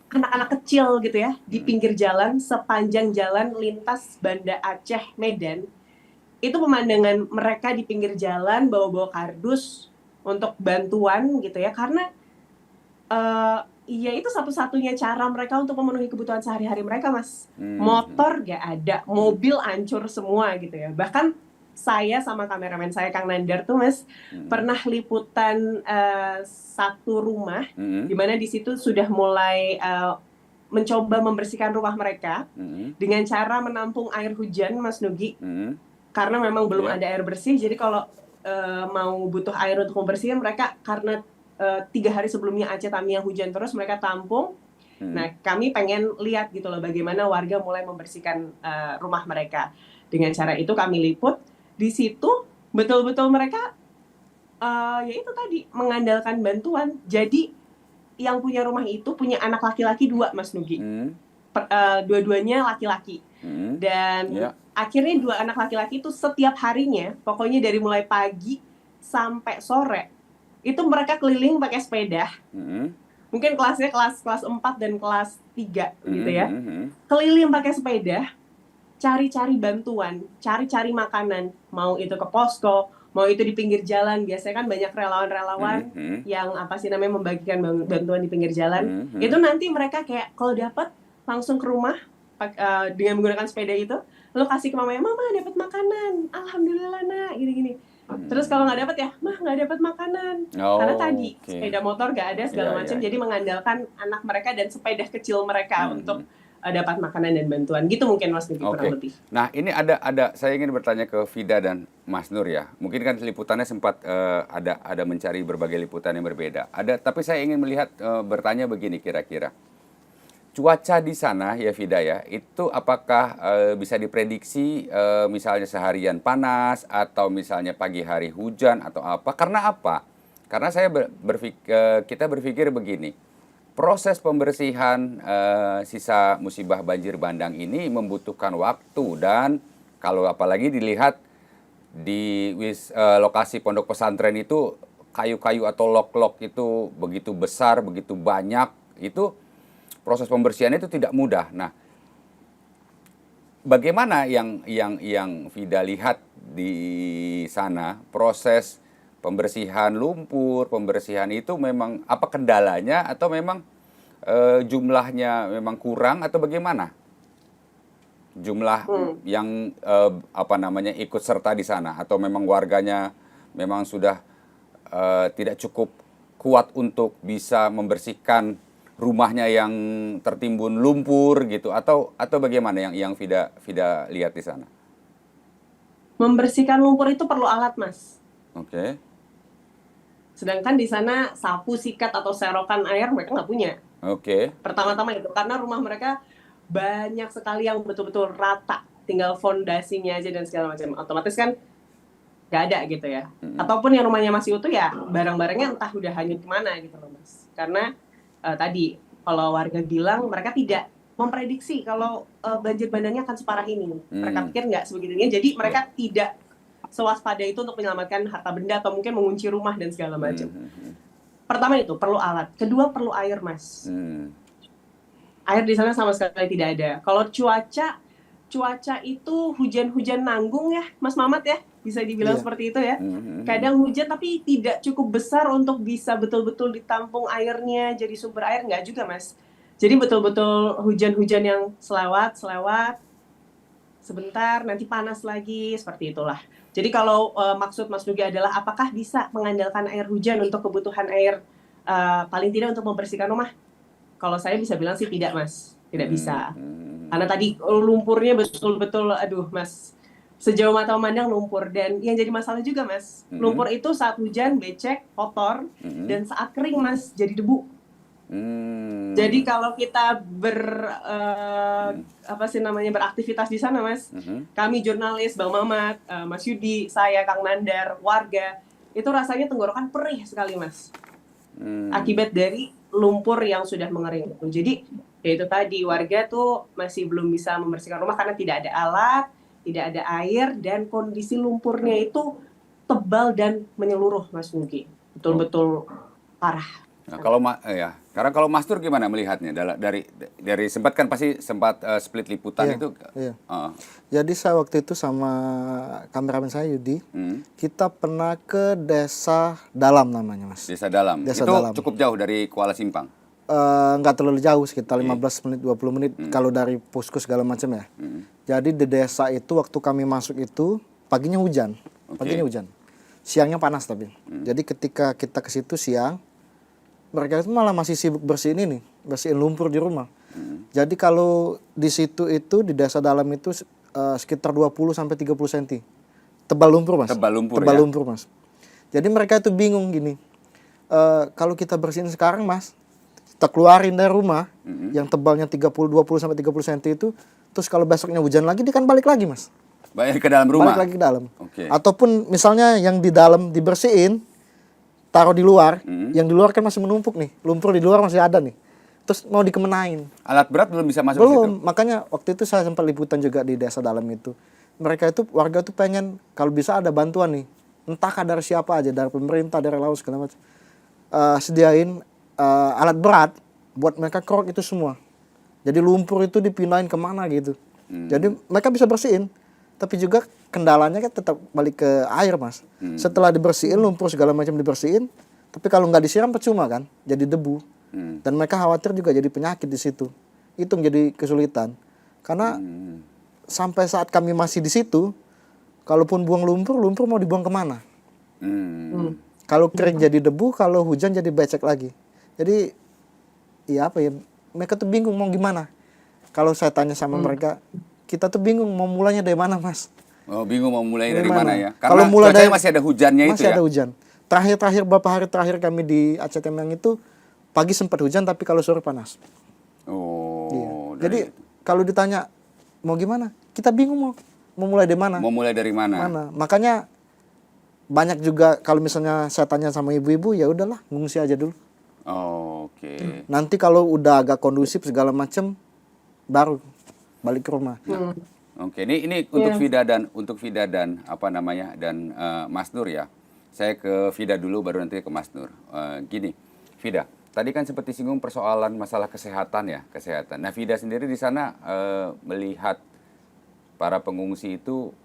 anak-anak kecil gitu ya, di pinggir jalan, sepanjang jalan lintas Banda Aceh Medan, itu pemandangan mereka di pinggir jalan bawa-bawa kardus untuk bantuan gitu ya, karena ya itu satu-satunya cara mereka untuk memenuhi kebutuhan sehari-hari mereka, Mas. Motor gak ada, mobil hancur semua gitu ya. Bahkan saya sama kameramen saya Kang Nandar tuh Mas pernah liputan satu rumah di mana di situ sudah mulai mencoba membersihkan rumah mereka dengan cara menampung air hujan, Mas Nugi, karena memang belum ada air bersih. Jadi kalau mau butuh air untuk membersihkan mereka, karena 3 hari sebelumnya Aceh Tamiang hujan terus, mereka tampung. Nah, kami pengen lihat gitu loh bagaimana warga mulai membersihkan rumah mereka. Dengan cara itu kami liput. Di situ betul-betul mereka ya itu tadi mengandalkan bantuan. Jadi yang punya rumah itu punya anak laki-laki 2, Mas Nugi. Dua-duanya laki-laki. Dan akhirnya 2 anak laki-laki itu setiap harinya, pokoknya dari mulai pagi sampai sore, itu mereka keliling pakai sepeda. Mungkin kelasnya kelas 4 dan kelas 3 gitu ya. Keliling pakai sepeda, cari-cari bantuan, cari-cari makanan, mau itu ke posko, mau itu di pinggir jalan. Biasanya kan banyak relawan-relawan yang membagikan bantuan di pinggir jalan. Itu nanti mereka kayak kalau dapat langsung ke rumah dengan menggunakan sepeda itu, lalu kasih ke mamanya, mama dapat makanan, alhamdulillah nak, gini-gini. Terus kalau nggak dapat ya, mah nggak dapat makanan, karena tadi sepeda motor nggak ada segala macam. Jadi mengandalkan anak mereka dan sepeda kecil mereka untuk dapat makanan dan bantuan gitu mungkin Mas Nugi kurang lebih. Nah ini ada saya ingin bertanya ke Vida dan Mas Nur ya. Mungkin kan liputannya sempat ada mencari berbagai liputan yang berbeda. Tapi saya ingin melihat bertanya begini kira-kira. Cuaca di sana ya Vida ya, itu apakah bisa diprediksi misalnya seharian panas atau misalnya pagi hari hujan atau apa? Karena apa? Karena kita berpikir begini. Proses pembersihan sisa musibah banjir bandang ini membutuhkan waktu, dan kalau apalagi dilihat di lokasi pondok pesantren itu kayu-kayu atau lok-lok itu begitu besar, begitu banyak, itu proses pembersihannya itu tidak mudah. Nah, bagaimana yang Vida lihat di sana proses pembersihan lumpur, pembersihan itu memang apa kendalanya atau memang jumlahnya memang kurang atau bagaimana? jumlah yang ikut serta di sana, atau memang warganya memang sudah tidak cukup kuat untuk bisa membersihkan rumahnya yang tertimbun lumpur gitu, atau bagaimana yang Vida lihat di sana? Membersihkan lumpur itu perlu alat, Mas. Oke. Sedangkan di sana sapu, sikat, atau serokan air mereka nggak punya. Oke. Pertama-tama itu karena rumah mereka banyak sekali yang betul-betul rata, tinggal fondasinya aja dan segala macam. Otomatis kan nggak ada gitu ya. Ataupun yang rumahnya masih utuh ya barang-barangnya entah udah hanyut kemana gitu loh, Mas. Karena tadi kalau warga bilang mereka tidak memprediksi kalau banjir bandangnya akan separah ini. Mereka pikir nggak sebegitunya, jadi mereka tidak sewaspada itu untuk menyelamatkan harta benda atau mungkin mengunci rumah dan segala macam. Pertama itu perlu alat, kedua perlu air, Mas. Air di sana sama sekali tidak ada. Kalau cuaca itu hujan-hujan nanggung ya, Mas Mamat ya, bisa dibilang seperti itu ya. Kadang hujan tapi tidak cukup besar untuk bisa betul-betul ditampung airnya, jadi sumber air, nggak juga, Mas. Jadi betul-betul hujan-hujan yang selewat, sebentar, nanti panas lagi, seperti itulah. Jadi kalau maksud Mas Nugi adalah apakah bisa mengandalkan air hujan untuk kebutuhan air paling tidak untuk membersihkan rumah? Kalau saya bisa bilang sih tidak, Mas. Tidak bisa. Karena tadi lumpurnya betul-betul, aduh Mas, sejauh mata memandang lumpur. Dan yang jadi masalah juga, Mas, lumpur itu saat hujan becek, kotor, dan saat kering, Mas, jadi debu. Jadi kalau kita beraktivitas di sana, Mas, kami jurnalis, Bang Mamat, Mas Yudi, saya, Kang Nandar, warga, itu rasanya tenggorokan perih sekali, Mas. Akibat dari lumpur yang sudah mengering. Jadi ya itu tadi, warga tuh masih belum bisa membersihkan rumah karena tidak ada alat, tidak ada air, dan kondisi lumpurnya itu tebal dan menyeluruh, Mas Nugi. Betul-betul parah. Nah, karena kalau Mas Nur gimana melihatnya dari sempat split liputan itu? Iya. Jadi saya waktu itu sama kameramen saya Yudi, kita pernah ke Desa Dalam namanya, Mas. Desa Dalam. Desa itu Dalam. Cukup jauh dari Kuala Simpang. Nggak terlalu jauh, sekitar 15 menit 20 menit kalau dari posko segala macam ya. Jadi di desa itu waktu kami masuk itu paginya hujan, siangnya panas tapi. Jadi ketika kita ke situ siang, mereka itu malah masih sibuk bersihin lumpur di rumah. Jadi kalau di situ itu di Desa Dalam itu sekitar 20 sampai 30 cm. Tebal lumpur, Mas. Tebal lumpur, Mas. Jadi mereka itu bingung gini. Kalau kita bersihin sekarang, Mas, kita keluarin dari rumah yang tebalnya 20 sampai 30 cm itu, terus kalau besoknya hujan lagi dia kan balik lagi, Mas. Balik ke dalam rumah. Balik lagi ke dalam. Okay. Ataupun misalnya yang di dalam dibersihin, taruh di luar, yang di luar kan masih menumpuk nih, lumpur di luar masih ada nih, terus mau dikemenain. Alat berat belum bisa masuk belum, situ? Makanya waktu itu saya sempat liputan juga di Desa Dalam itu. Warga itu pengen kalau bisa ada bantuan nih, entahkah dari siapa aja, dari pemerintah, dari laut segala macam, sediain alat berat buat mereka kerok itu semua. Jadi lumpur itu dipindahin kemana gitu. Jadi mereka bisa bersihin. Tapi juga kendalanya kan tetap balik ke air, Mas. Setelah dibersihin, lumpur segala macam dibersihin, tapi kalau nggak disiram percuma kan, jadi debu. Dan mereka khawatir juga jadi penyakit di situ. Itu menjadi kesulitan. Karena sampai saat kami masih di situ, kalaupun buang lumpur mau dibuang kemana? Kalau kering jadi debu, kalau hujan jadi becek lagi. Jadi, mereka tuh bingung mau gimana. Kalau saya tanya sama mereka, kita tuh bingung mau mulainya dari mana, Mas. Oh, bingung mau mulai dari mana ya? Kalau Karena mulai cuacanya masih ada hujannya itu ya? Masih ada hujan. Terakhir beberapa hari terakhir kami di Aceh Temiang itu, pagi sempat hujan tapi kalau sore panas. Oh. Iya. Jadi kalau ditanya mau gimana, kita bingung mau mulai dari mana. Mau mulai dari mana? Makanya banyak juga kalau misalnya saya tanya sama ibu-ibu, ya udahlah ngungsi aja dulu. Oh, oke. Nanti kalau udah agak kondusif segala macam, baru balik ke rumah. Oke, ini untuk Vida dan Mas Nur ya. Saya ke Vida dulu baru nanti ke Mas Nur. Gini, Vida, tadi kan seperti singgung persoalan masalah kesehatan. Nah, Vida sendiri di sana melihat para pengungsi itu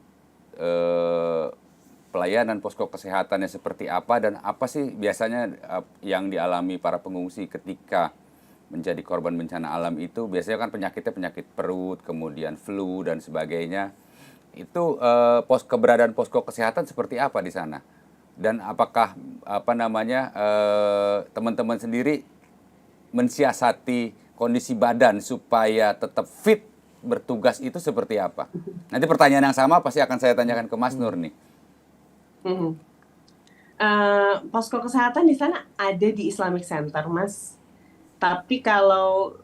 pelayanan posko kesehatannya seperti apa, dan apa sih biasanya yang dialami para pengungsi ketika menjadi korban bencana alam itu biasanya kan penyakitnya penyakit perut, kemudian flu dan sebagainya. Itu keberadaan posko kesehatan seperti apa di sana? Dan apakah teman-teman sendiri mensiasati kondisi badan supaya tetap fit bertugas itu seperti apa? Nanti pertanyaan yang sama pasti akan saya tanyakan ke Mas Nur nih. Mhm. Posko kesehatan di sana ada di Islamic Center, Mas. Tapi kalau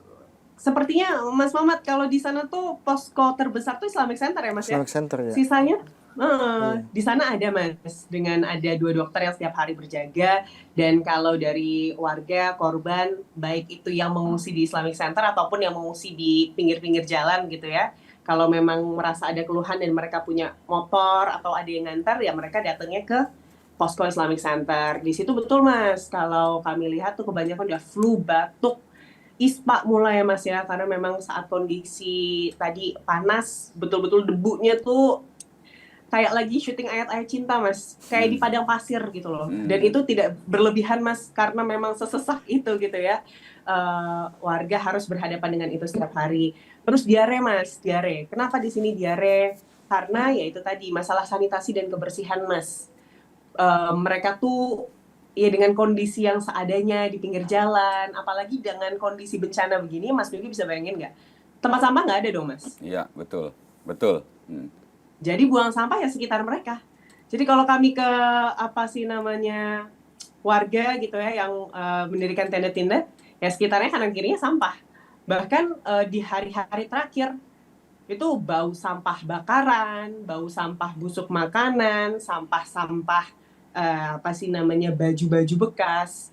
sepertinya Mas Mamat, kalau di sana tuh posko terbesar tuh Islamic Center ya, Mas ya? Islamic Center ya. Sisanya Iya. di sana ada, Mas, dengan ada 2 dokter yang setiap hari berjaga. Dan kalau dari warga korban, baik itu yang mengungsi di Islamic Center ataupun yang mengungsi di pinggir-pinggir jalan gitu ya, kalau memang merasa ada keluhan dan mereka punya motor atau ada yang ngantar, ya mereka datangnya ke posko Islamic Center. Di situ betul, Mas, kalau kami lihat tuh kebanyakan udah flu, batuk, ispa mulai ya, Mas ya, karena memang saat kondisi tadi panas, betul-betul debunya tuh kayak lagi syuting ayat-ayat cinta, Mas, kayak di padang pasir gitu loh. Dan itu tidak berlebihan, Mas, karena memang sesesak itu gitu ya. Warga harus berhadapan dengan itu setiap hari. Terus diare, Mas, diare. Kenapa di sini diare? Karena ya itu tadi masalah sanitasi dan kebersihan, Mas. Mereka tuh ya dengan kondisi yang seadanya di pinggir jalan, apalagi dengan kondisi bencana begini, Mas Nugi bisa bayangin nggak? Tempat sampah nggak ada dong, Mas. Iya, betul. Betul. Jadi buang sampah ya sekitar mereka. Jadi kalau kami ke warga gitu ya yang mendirikan tenda-tenda, ya sekitarnya kanan kirinya sampah. Bahkan di hari-hari terakhir itu bau sampah bakaran, bau sampah busuk makanan, sampah-sampah baju-baju bekas.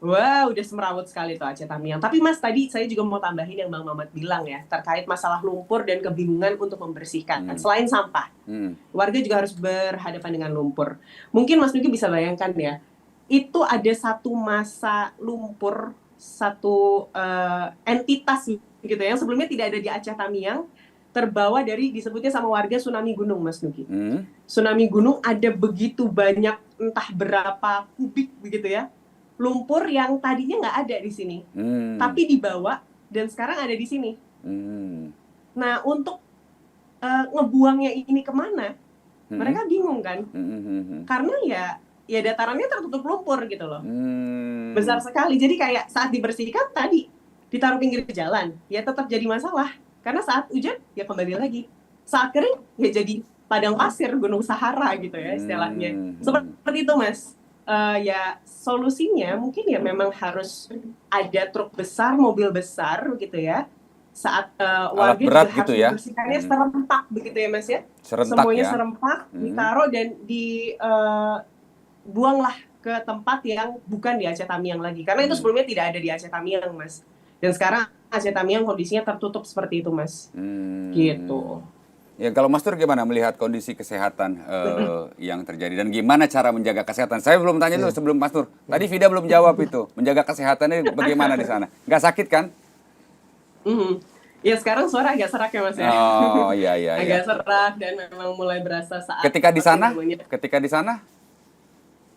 Wah, udah semrawut sekali tuh Aceh Tamiang. Tapi Mas, tadi saya juga mau tambahin yang Bang Mamat bilang ya, terkait masalah lumpur dan kebingungan untuk membersihkan. Selain sampah, warga juga harus berhadapan dengan lumpur. Mungkin Mas Nugi bisa bayangkan ya, itu ada satu masa lumpur, satu entitas gitu ya, yang sebelumnya tidak ada di Aceh Tamiang, terbawa dari disebutnya sama warga tsunami gunung, Mas Nugi. Tsunami gunung ada begitu banyak, entah berapa kubik begitu ya, lumpur yang tadinya nggak ada di sini, tapi dibawa dan sekarang ada di sini. Nah, untuk ngebuangnya ini kemana, mereka bingung kan? Karena ya datarannya tertutup lumpur gitu loh, besar sekali. Jadi kayak saat dibersihkan tadi ditaruh pinggir jalan, ya tetap jadi masalah. Karena saat hujan ya kembali lagi, saat kering ya jadi padang pasir, gunung Sahara gitu ya istilahnya. Seperti itu, Mas. Ya solusinya mungkin ya memang harus ada truk besar, mobil besar gitu ya. Saat warga juga harus membersihkannya serempak begitu ya, Mas ya. Semuanya serempak, ditaruh dan dibuanglah ke tempat yang bukan di Aceh Tamiang lagi. Karena itu sebelumnya tidak ada di Aceh Tamiang, Mas. Dan sekarang Aceh Tamiang kondisinya tertutup seperti itu, Mas. Gitu. Ya, kalau Mas Nur gimana melihat kondisi kesehatan yang terjadi dan gimana cara menjaga kesehatan? Saya belum tanya dulu sebelum Mas Nur. Tadi Vida belum jawab itu. Menjaga kesehatannya bagaimana di sana? Nggak sakit kan? Ya sekarang suara agak serak ya, Mas ya. Oh iya. Agak serak dan memang mulai berasa saat. Ketika di sana?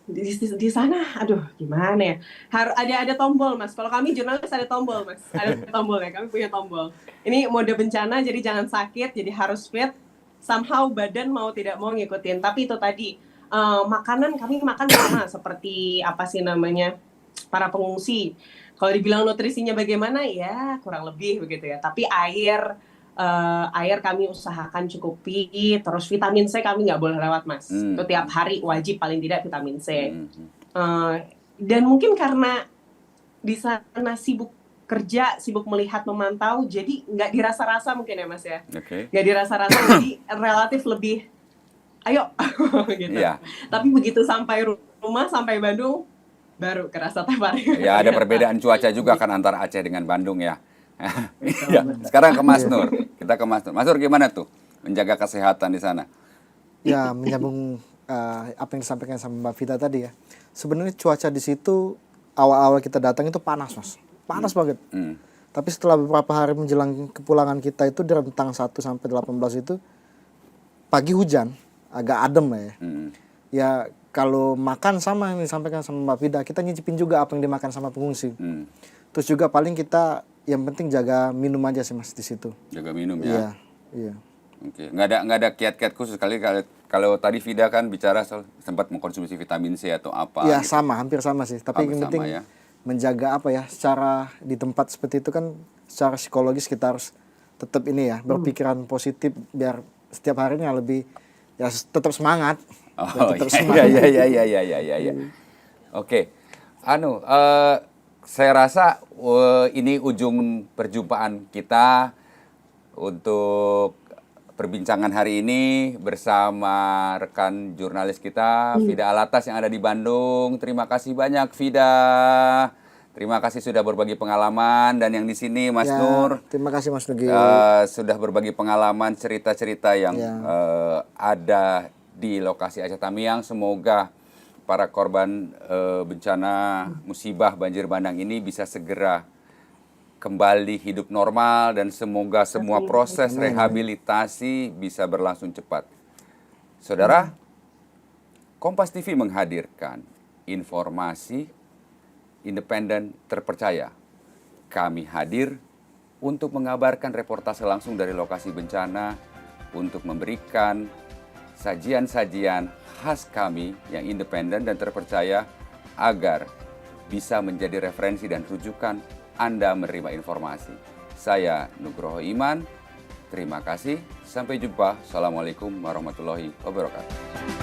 Di sana, aduh gimana ya? Ada tombol, Mas. Kalau kami jurnalis ada tombol, Mas. Ada tombol ya, kami punya tombol. Ini mode bencana, jadi jangan sakit, jadi harus fit. Somehow badan mau tidak mau ngikutin. Tapi itu tadi, makanan kami makan sama seperti para pengungsi. Kalau dibilang nutrisinya bagaimana, ya kurang lebih begitu ya. Tapi air kami usahakan cukupi, terus vitamin C kami nggak boleh lewat, Mas. Itu tiap hari wajib paling tidak vitamin C. Dan mungkin karena di sana sibuk kerja, sibuk melihat, memantau, jadi nggak dirasa-rasa mungkin ya, Mas ya. Nggak dirasa-rasa, jadi relatif lebih, ayo gitu. Tapi begitu sampai rumah, sampai Bandung, baru kerasa taparnya. Ya ada perbedaan cuaca juga kan antara Aceh dengan Bandung ya. Ya, sekarang ke Mas Nur. Kita ke Mas Nur. Mas Nur gimana tuh menjaga kesehatan di sana? Ya, menyambung apa yang disampaikan sama Mbak Vita tadi ya. Sebenarnya cuaca di situ awal-awal kita datang itu panas, Mas. Panas banget. Tapi setelah beberapa hari menjelang kepulangan kita itu di rentang 1 sampai 18 itu pagi hujan, agak adem lah ya. Ya kalau makan sama yang disampaikan sama Mbak Vida, kita nyicipin juga apa yang dimakan sama pengungsi. Terus juga paling kita yang penting jaga minum aja sih Mas di situ. Jaga minum ya. Iya, iya. Oke, nggak ada kiat-kiat khusus kali kalau tadi Vida kan bicara sempat mengkonsumsi vitamin C atau apa. Iya, gitu. sama, hampir sama sih. Tapi Hampir yang sama penting ya. menjaga apa ya, secara di tempat seperti itu kan secara psikologis kita harus tetap ini ya, berpikiran positif biar setiap harinya lebih ya tetap semangat. Oh Tetap iya, semangat. iya. Oke, saya rasa ini ujung perjumpaan kita untuk perbincangan hari ini bersama rekan jurnalis kita Vida Alatas yang ada di Bandung. Terima kasih banyak Vida. Terima kasih sudah berbagi pengalaman, dan yang di sini Mas Ya, Nur terima kasih Mas Nugi. sudah berbagi pengalaman, cerita-cerita yang Ya. ada di lokasi Aceh Tamiang. Semoga para korban bencana musibah banjir bandang ini bisa segera kembali hidup normal, dan semoga semua proses rehabilitasi bisa berlangsung cepat. Saudara, Kompas TV menghadirkan informasi independen terpercaya. Kami hadir untuk mengabarkan reportase langsung dari lokasi bencana, untuk memberikan sajian-sajian khas kami yang independen dan terpercaya agar bisa menjadi referensi dan rujukan Anda menerima informasi. Saya Nugroho Iman, terima kasih, sampai jumpa. Assalamualaikum warahmatullahi wabarakatuh.